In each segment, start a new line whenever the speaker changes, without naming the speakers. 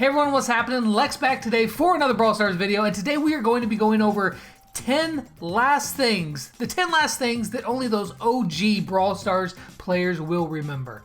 Hey everyone, what's happening? Lex back today for another Brawl Stars video, and today we are going to be going over 10 last things. The 10 last things that only those OG Brawl Stars players will remember.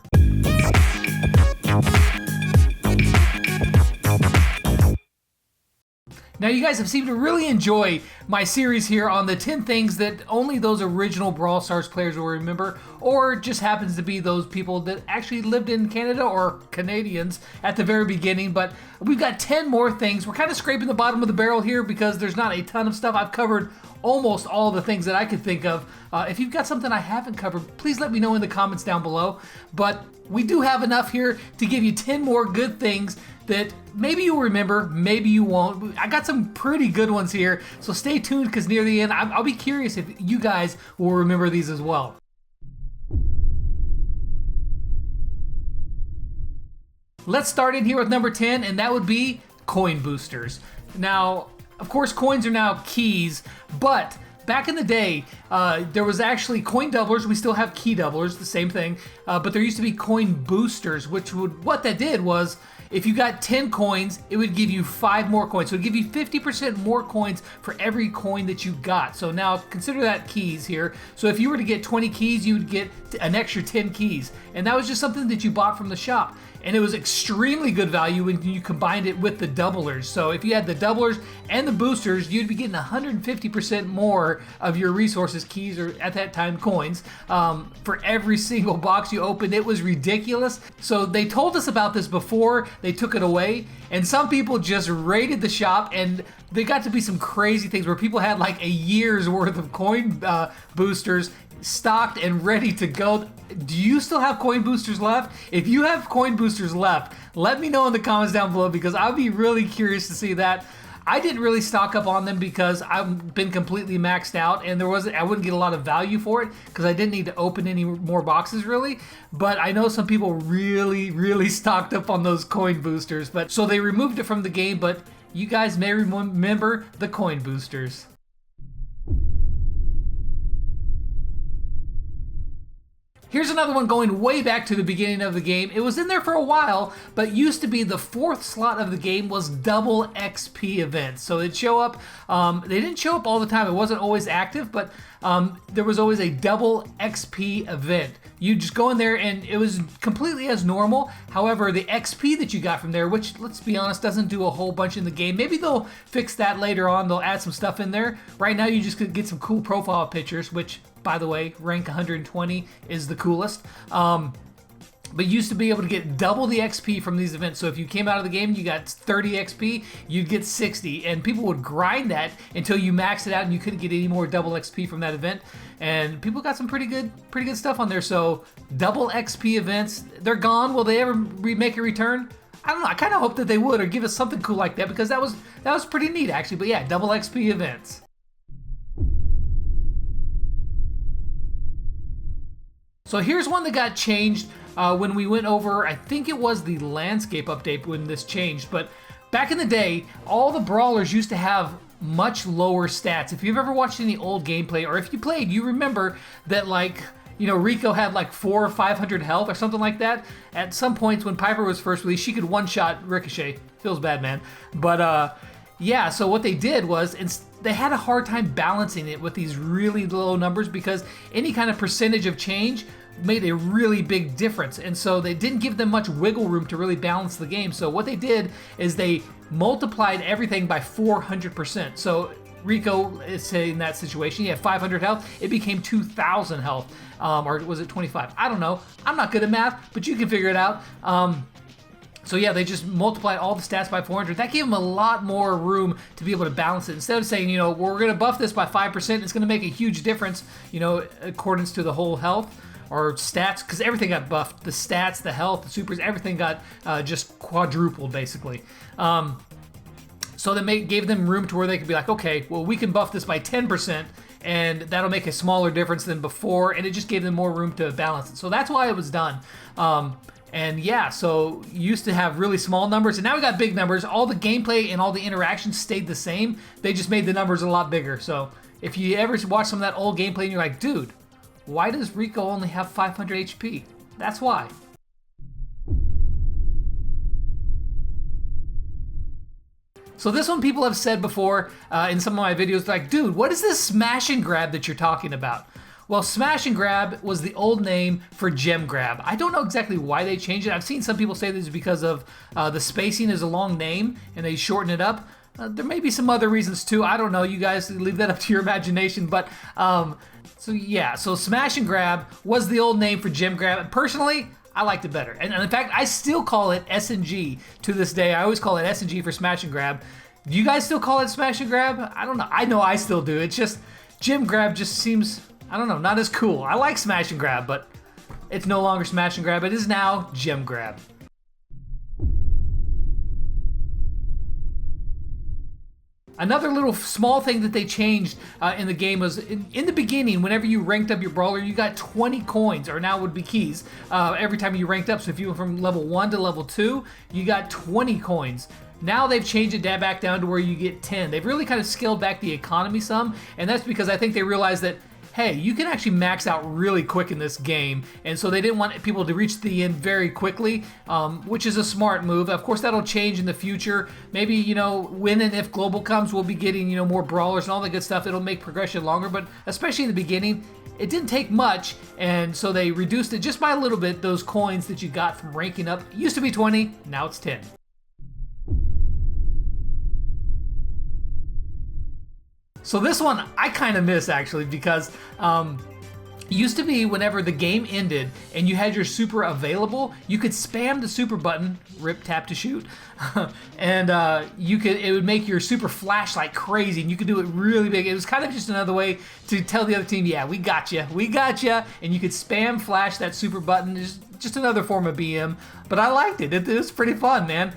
Now you guys have seemed to really enjoy my series here on the 10 things that only those original Brawl Stars players will remember, or just happens to be those people that actually lived in Canada or Canadians at the very beginning. But we've got 10 more things. We're kind of scraping the bottom of the barrel here because there's not a ton of stuff. I've covered almost all the things that I could think of. If you've got something I haven't covered, please let me know in the comments down below. But we do have enough here to give you 10 more good things that maybe you'll remember, maybe you won't. I got some pretty good ones here, so stay tuned because near the end, I'll be curious if you guys will remember these as well. Let's start in here with number 10, and that would be coin boosters. Now, of course, coins are now keys, but back in the day, there was actually coin doublers. We still have key doublers, the same thing, but there used to be coin boosters, which would, what that did was, if you got 10 coins, it would give you 5 more coins. So it would give you 50% more coins for every coin that you got. So now consider that keys here. So if you were to get 20 keys, you would get an extra 10 keys. And that was just something that you bought from the shop. And it was extremely good value when you combined it with the doublers. So if you had the doublers and the boosters, you'd be getting 150% more of your resources, keys, or at that time coins, for every single box you opened. It was ridiculous. So they told us about this before they took it away, and some people just raided the shop, and they got to be some crazy things where people had like a year's worth of coin boosters stocked and ready to go. Do you still have coin boosters left? If you have coin boosters left, let me know in the comments down below because I'd be really curious to see that. I didn't really stock up on them because I've been completely maxed out, and I wouldn't get a lot of value for it because I didn't need to open any more boxes really. But I know some people really stocked up on those coin boosters, but so they removed it from the game, but you guys may remember the coin boosters. Here's another one going way back to the beginning of the game. It was in there for a while, but used to be the 4th slot of the game was double XP events. So it'd show up, they didn't show up all the time. It wasn't always active, but there was always a double XP event. You just go in there and it was completely as normal. However, the XP that you got from there, which let's be honest, doesn't do a whole bunch in the game. Maybe they'll fix that later on. They'll add some stuff in there. Right now, you just could get some cool profile pictures, which, by the way, rank 120 is the coolest. But you used to be able to get double the XP from these events. So if you came out of the game, you got 30 XP, you'd get 60. And people would grind that until you maxed it out and you couldn't get any more double XP from that event. And people got some pretty good stuff on there. So double XP events, they're gone. Will they ever make a return? I don't know. I kind of hope that they would, or give us something cool like that, because that was pretty neat actually. But yeah, double XP events. So here's one that got changed when we went over, I think it was the landscape update when this changed, but back in the day, all the brawlers used to have much lower stats. If you've ever watched any old gameplay, or if you played, you remember that, like, you know, Rico had like 400 or 500 health or something like that. At some points when Piper was first released, she could one-shot Ricochet. Feels bad, man. But yeah, so what they did was, they had a hard time balancing it with these really low numbers because any kind of percentage of change made a really big difference, and so they didn't give them much wiggle room to really balance the game. So what they did is they multiplied everything by 400%. So Rico is in that situation. He had 500 health. It became 2,000 health, or was it 25? I don't know. I'm not good at math, but you can figure it out. So yeah, they just multiplied all the stats by 400. That gave them a lot more room to be able to balance it. Instead of saying, you know, we're going to buff this by 5%, it's going to make a huge difference, you know, accordance to the whole health or stats, because everything got buffed. The stats, the health, the supers, everything got just quadrupled, basically. So they gave them room to where they could be like, okay, well, we can buff this by 10%, and that'll make a smaller difference than before, and it just gave them more room to balance it. So that's why it was done. And yeah, so you used to have really small numbers, and now we got big numbers. All the gameplay and all the interactions stayed the same. They just made the numbers a lot bigger. So if you ever watch some of that old gameplay and you're like, dude, why does Rico only have 500 HP? That's why. So this one people have said before in some of my videos, like, dude, what is this smash and grab that you're talking about? Well, smash and grab was the old name for gem grab. I don't know exactly why they changed it. I've seen some people say this is because of the spacing is a long name and they shorten it up. There may be some other reasons too. I don't know. You guys leave that up to your imagination. But so yeah, so smash and grab was the old name for gem grab. Personally, I liked it better. And in fact, I still call it S&G to this day. I always call it S&G for smash and grab. Do you guys still call it smash and grab? I don't know. I know I still do. It's just gem grab just seems, I don't know, not as cool. I like smash and grab, but it's no longer smash and grab. It is now gem grab. Another little small thing that they changed in the game was in the beginning, whenever you ranked up your brawler, you got 20 coins, or now would be keys, every time you ranked up. So if you went from level 1 to level 2, you got 20 coins. Now they've changed it back down to where you get 10. They've really kind of scaled back the economy some, and that's because I think they realized that, hey, you can actually max out really quick in this game, and so they didn't want people to reach the end very quickly, which is a smart move. Of course, that'll change in the future. Maybe, you know, when and if Global comes, we'll be getting, you know, more brawlers and all that good stuff. It'll make progression longer, but especially in the beginning, it didn't take much, and so they reduced it just by a little bit, those coins that you got from ranking up. It used to be 20, now it's 10. So this one I kind of miss actually, because it used to be whenever the game ended and you had your super available, you could spam the super button, rip tap to shoot, and it would make your super flash like crazy, and you could do it really big. It was kind of just another way to tell the other team, yeah, we got you, and you could spam flash that super button. Just another form of BM, but I liked it. It was pretty fun, man.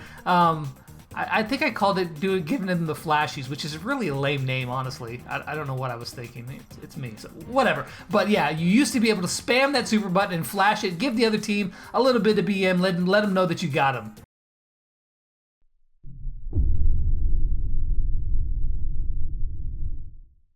I think I called it giving them the flashies, which is really a lame name, honestly. I don't know what I was thinking. It's me, so whatever. But yeah, you used to be able to spam that super button and flash it, give the other team a little bit of BM, let them know that you got them.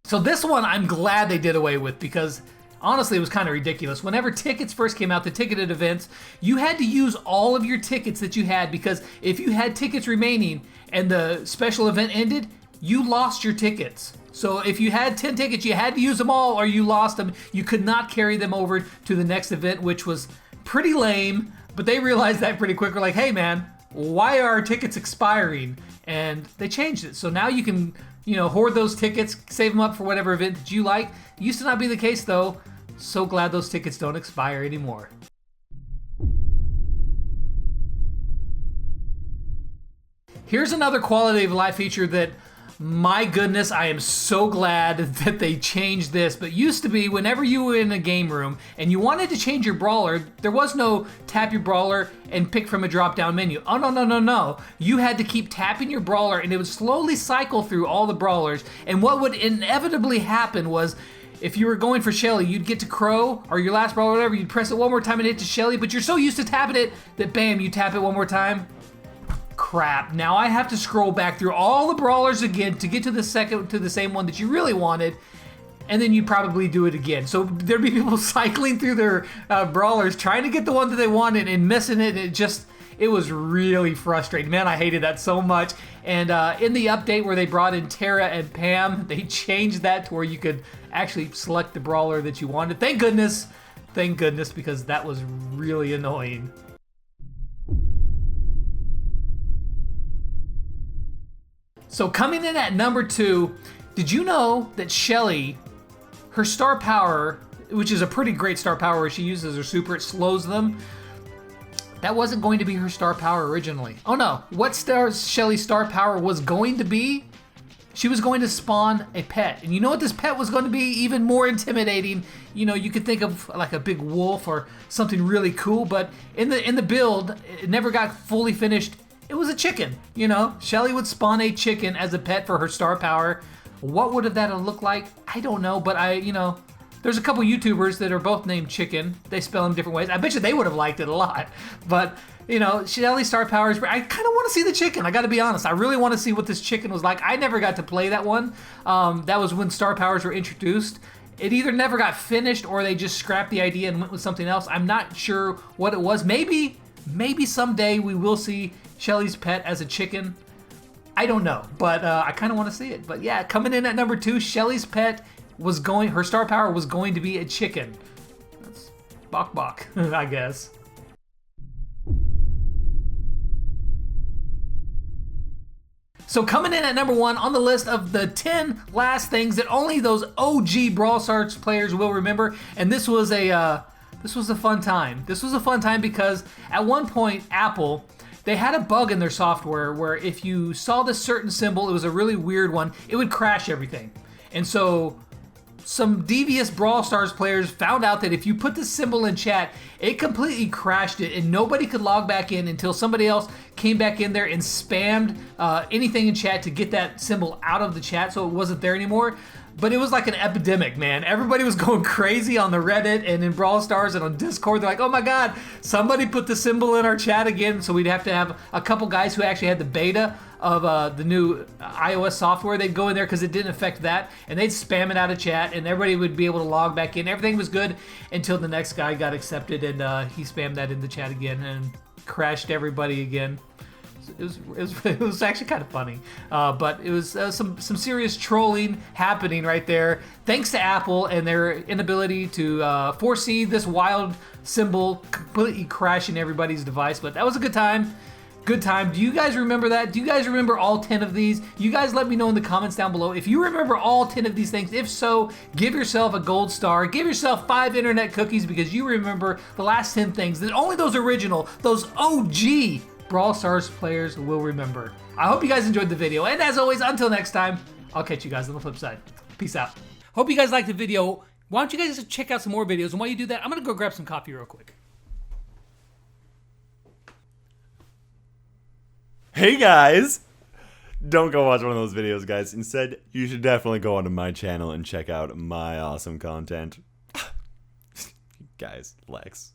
So this one I'm glad they did away with, because honestly, it was kind of ridiculous. Whenever tickets first came out, the ticketed events, you had to use all of your tickets that you had, because if you had tickets remaining and the special event ended, you lost your tickets. So if you had 10 tickets, you had to use them all or you lost them. You could not carry them over to the next event, which was pretty lame, but they realized that pretty quick. We're like, hey man, why are our tickets expiring? And they changed it. So now you can, you know, hoard those tickets, save them up for whatever event that you like. It used to not be the case though. So glad those tickets don't expire anymore. Here's another quality of life feature that, my goodness, I am so glad that they changed this. But used to be, whenever you were in a game room and you wanted to change your brawler, there was no tap your brawler and pick from a drop-down menu. Oh, no. You had to keep tapping your brawler, and it would slowly cycle through all the brawlers. And what would inevitably happen was, if you were going for Shelly, you'd get to Crow or your last brawler or whatever, you'd press it one more time and hit to Shelly, but you're so used to tapping it that bam, you tap it one more time. Crap, now I have to scroll back through all the brawlers again to get to the same one that you really wanted, and then you probably do it again. So there'd be people cycling through their brawlers trying to get the one that they wanted and missing it, and it was really frustrating. Man, I hated that so much. And in the update where they brought in Tara and Pam, they changed that to where you could actually select the brawler that you wanted. Thank goodness, because that was really annoying. So coming in at number 2, did you know that Shelly, her star power, which is a pretty great star power where she uses her super, it slows them, that wasn't going to be her star power originally. Oh no, what Shelly's star power was going to be? She was going to spawn a pet. And you know what this pet was going to be? Even more intimidating. You know, you could think of like a big wolf or something really cool, but in the build, it never got fully finished. It was a chicken, you know? Shelly would spawn a chicken as a pet for her star power. What would that have looked like? I don't know, but there's a couple YouTubers that are both named Chicken. They spell them different ways. I bet you they would have liked it a lot. But, you know, Shelly's star power is... I kind of want to see the chicken. I got to be honest. I really want to see what this chicken was like. I never got to play that one. That was when star powers were introduced. It either never got finished or they just scrapped the idea and went with something else. I'm not sure what it was. Maybe someday we will see Shelleys Pet as a chicken. I don't know, but I kind of want to see it. But yeah, coming in at number 2, Shelleys Pet her star power was going to be a chicken. That's bok bok, I guess. So coming in at number 1 on the list of the 10 last things that only those OG Brawl Stars players will remember, and this was a fun time. This was a fun time because at one point Apple, they had a bug in their software where if you saw this certain symbol, it was a really weird one, it would crash everything. And so some devious Brawl Stars players found out that if you put this symbol in chat, it completely crashed it and nobody could log back in until somebody else came back in there and spammed anything in chat to get that symbol out of the chat so it wasn't there anymore. But it was like an epidemic, man. Everybody was going crazy on the Reddit and in Brawl Stars and on Discord. They're like, oh my God, somebody put the symbol in our chat again. So we'd have to have a couple guys who actually had the beta of the new iOS software. They'd go in there because it didn't affect that. And they'd spam it out of chat and everybody would be able to log back in. Everything was good until the next guy got accepted and he spammed that in the chat again and crashed everybody again. It was actually kind of funny, but it was some serious trolling happening right there. Thanks to Apple and their inability to foresee this wild symbol completely crashing everybody's device. But that was a good time. Good time. Do you guys remember that? Do you guys remember all 10 of these? You guys let me know in the comments down below if you remember all 10 of these things. If so, give yourself a gold star. Give yourself 5 internet cookies because you remember the last 10 things that only those original, those OG Brawl Stars players will remember. I hope you guys enjoyed the video, and as always, until next time, I'll catch you guys on the flip side. Peace out. Hope you guys liked the video. Why don't you guys check out some more videos, and while you do that, I'm gonna go grab some coffee real quick.
Hey guys! Don't go watch one of those videos, guys. Instead, you should definitely go onto my channel and check out my awesome content. Guys, Lex.